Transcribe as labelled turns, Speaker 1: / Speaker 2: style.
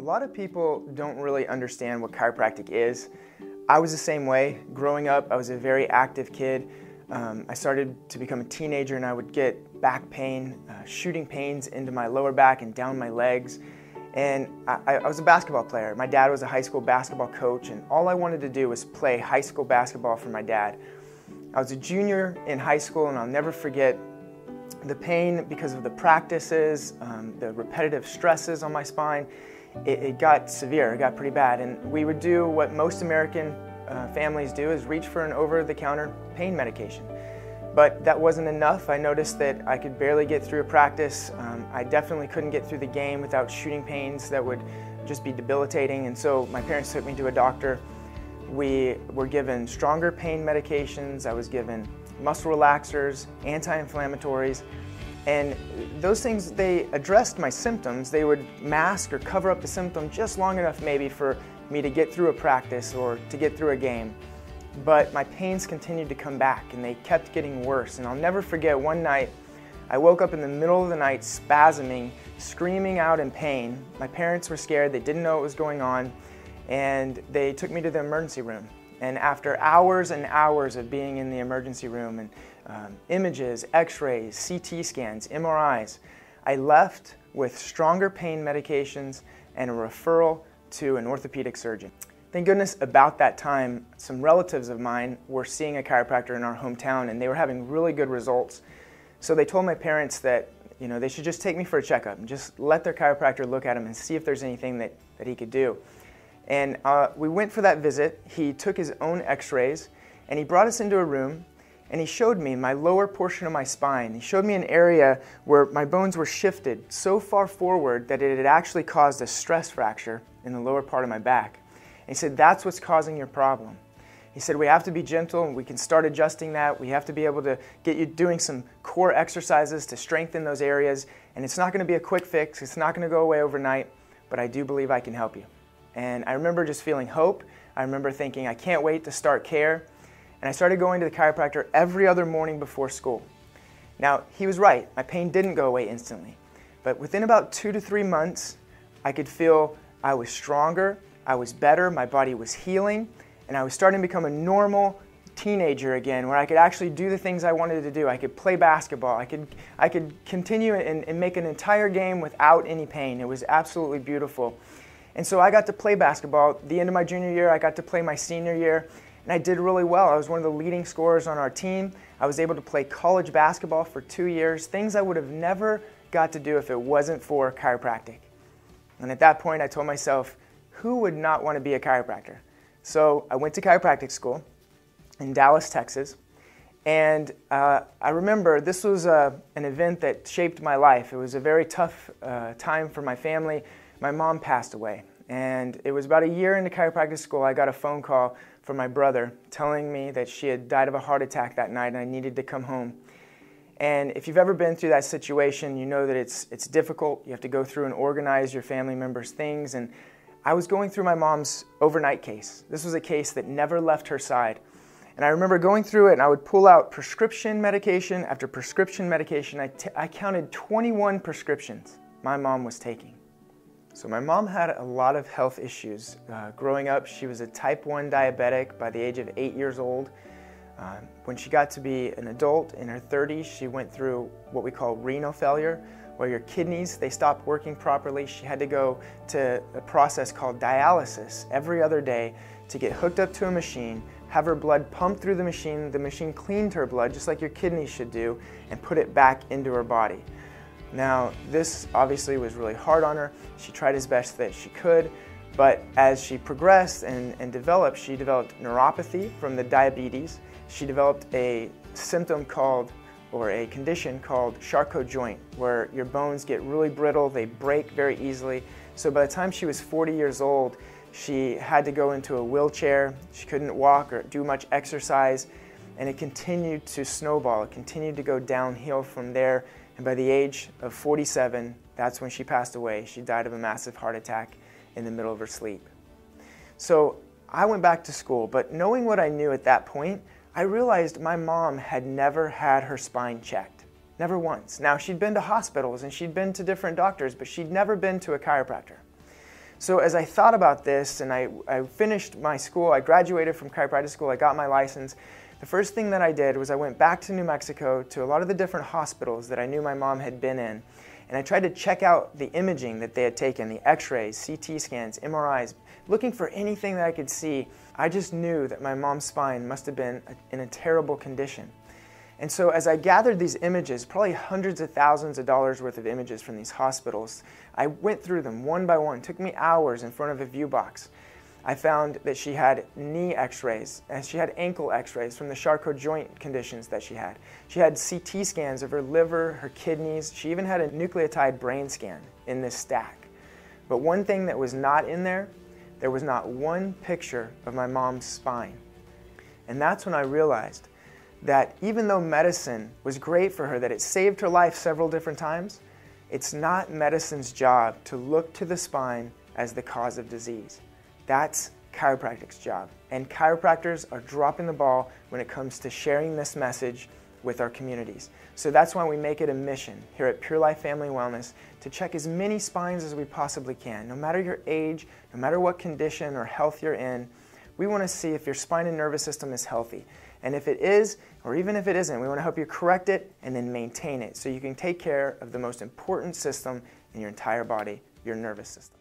Speaker 1: A lot of people don't really understand what chiropractic is. I was the same way. Growing up, I was a very active kid. I started to become a teenager and I would get back pain, shooting pains into my lower back and down my legs. And I was a basketball player. My dad was a high school basketball coach, and all I wanted to do was play high school basketball for my dad. I was a junior in high school, and I'll never forget the pain because of the practices, the repetitive stresses on my spine. It got severe, it got pretty bad, and we would do what most American families do, is reach for an over-the-counter pain medication. But that wasn't enough. I noticed that I could barely get through a practice. I definitely couldn't get through the game without shooting pains that would just be debilitating, and so my parents took me to a doctor. We were given stronger pain medications. I was given muscle relaxers, anti-inflammatories, and those things, they addressed my symptoms. They would mask or cover up the symptom just long enough maybe for me to get through a practice or to get through a game. But my pains continued to come back and they kept getting worse. And I'll never forget one night, I woke up in the middle of the night spasming, screaming out in pain. My parents were scared, they didn't know what was going on, and they took me to the emergency room. And after hours and hours of being in the emergency room and images, x-rays, CT scans, MRIs, I left with stronger pain medications and a referral to an orthopedic surgeon. Thank goodness about that time, some relatives of mine were seeing a chiropractor in our hometown and they were having really good results. So they told my parents that they should just take me for a checkup and just let their chiropractor look at him and see if there's anything that he could do. And we went for that visit. He took his own x-rays and he brought us into a room and he showed me my lower portion of my spine. He showed me an area where my bones were shifted so far forward that it had actually caused a stress fracture in the lower part of my back. And he said, that's what's causing your problem. He said, we have to be gentle and we can start adjusting that. We have to be able to get you doing some core exercises to strengthen those areas. And it's not going to be a quick fix. It's not going to go away overnight, but I do believe I can help you. And I remember just feeling hope. I remember thinking, I can't wait to start care. And I started going to the chiropractor every other morning before school. Now, he was right. My pain didn't go away instantly. But within about 2 to 3 months, I could feel I was stronger, I was better, my body was healing, and I was starting to become a normal teenager again, where I could actually do the things I wanted to do. I could play basketball. I could continue and make an entire game without any pain. It was absolutely beautiful. And so I got to play basketball. At the end of my junior year, I got to play my senior year, and I did really well. I was one of the leading scorers on our team. I was able to play college basketball for 2 years, things I would have never got to do if it wasn't for chiropractic. And at that point, I told myself, who would not want to be a chiropractor? So I went to chiropractic school in Dallas, Texas, and I remember this was an event that shaped my life. It was a very tough time for my family. My mom passed away, and it was about a year into chiropractic school, I got a phone call from my brother telling me that she had died of a heart attack that night and I needed to come home. And if you've ever been through that situation, you know that it's difficult. You have to go through and organize your family members' things, and I was going through my mom's overnight case. This was a case that never left her side. And I remember going through it and I would pull out prescription medication after prescription medication. I counted 21 prescriptions my mom was taking. So my mom had a lot of health issues. Growing up, she was a type 1 diabetic by the age of 8 years old. When she got to be an adult in her 30s, she went through what we call renal failure, where your kidneys, they stopped working properly. She had to go to a process called dialysis every other day to get hooked up to a machine, have her blood pumped through the machine cleaned her blood just like your kidneys should do, and put it back into her body. Now, this obviously was really hard on her. She tried as best that she could, but as she progressed and developed, she developed neuropathy from the diabetes. She developed a symptom called, or a condition called Charcot joint, where your bones get really brittle, they break very easily. So by the time she was 40 years old, she had to go into a wheelchair. She couldn't walk or do much exercise, and it continued to snowball. It continued to go downhill from there. And by the age of 47, that's when she passed away. She died of a massive heart attack in the middle of her sleep. So I went back to school, but knowing what I knew at that point, I realized my mom had never had her spine checked. Never once. Now, she'd been to hospitals and she'd been to different doctors, but she'd never been to a chiropractor. So as I thought about this and I finished my school, I graduated from chiropractic school, I got my license, the first thing that I did was I went back to New Mexico to a lot of the different hospitals that I knew my mom had been in, and I tried to check out the imaging that they had taken, the x-rays, CT scans, MRIs, looking for anything that I could see. I just knew that my mom's spine must have been in a terrible condition. And so as I gathered these images, probably hundreds of thousands of dollars worth of images from these hospitals, I went through them one by one. It took me hours in front of a view box. I found that she had knee x-rays, and she had ankle x-rays from the Charcot joint conditions that she had. She had CT scans of her liver, her kidneys. She even had a nucleotide brain scan in this stack. But one thing that was not in there was not one picture of my mom's spine. And that's when I realized that even though medicine was great for her, that it saved her life several different times, it's not medicine's job to look to the spine as the cause of disease. That's chiropractic's job. And chiropractors are dropping the ball when it comes to sharing this message with our communities. So that's why we make it a mission here at Pure Life Family Wellness to check as many spines as we possibly can. No matter your age, no matter what condition or health you're in, we want to see if your spine and nervous system is healthy. And if it is, or even if it isn't, we want to help you correct it and then maintain it so you can take care of the most important system in your entire body, your nervous system.